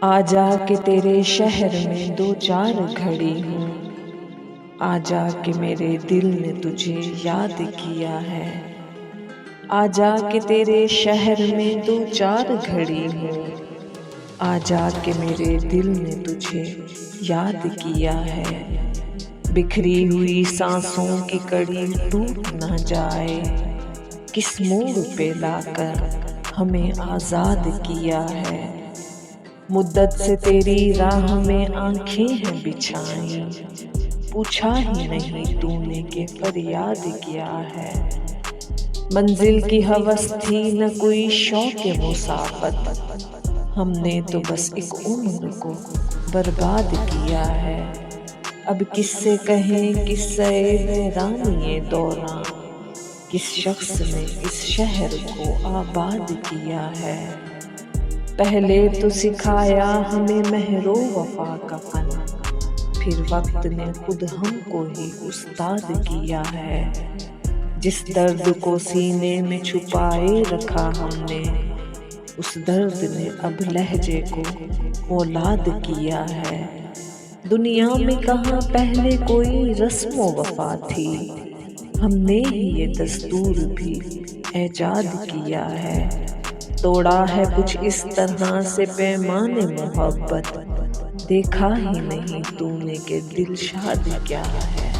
आजा के तेरे शहर में दो चार घड़ी हूँ। आजा के मेरे दिल ने तुझे याद किया है। आजा के तेरे शहर में दो चार घड़ी हूँ। आजा के मेरे दिल ने तुझे याद किया है। बिखरी हुई सांसों की कड़ी टूट न जाए। किस मोड़ पे लाकर हमें आजाद किया है। मुद्दत से तेरी राह में आंखें हैं बिछाई। पूछा ही नहीं तूने कि फरियाद क्या है। मंजिल की हवस थी न कोई शौक मुसाफत। हमने तो बस एक उम्र को बर्बाद किया है। अब किससे कहें किस्से वीरानी दौरान। किस शख्स ने इस शहर को आबाद किया है। पहले तो सिखाया हमें महरो वफा का फन। फिर वक्त ने खुद हमको ही उस्ताद किया है। जिस दर्द को सीने में छुपाए रखा हमने, उस दर्द ने अब लहजे को औलाद किया है। दुनिया में कहाँ पहले कोई रस्म वफा थी। हमने ही ये दस्तूर भी ऐजाद किया है। तोड़ा है कुछ इस तरह से पैमाने मोहब्बत। देखा ही नहीं तूने कि दिलशाद क्या है।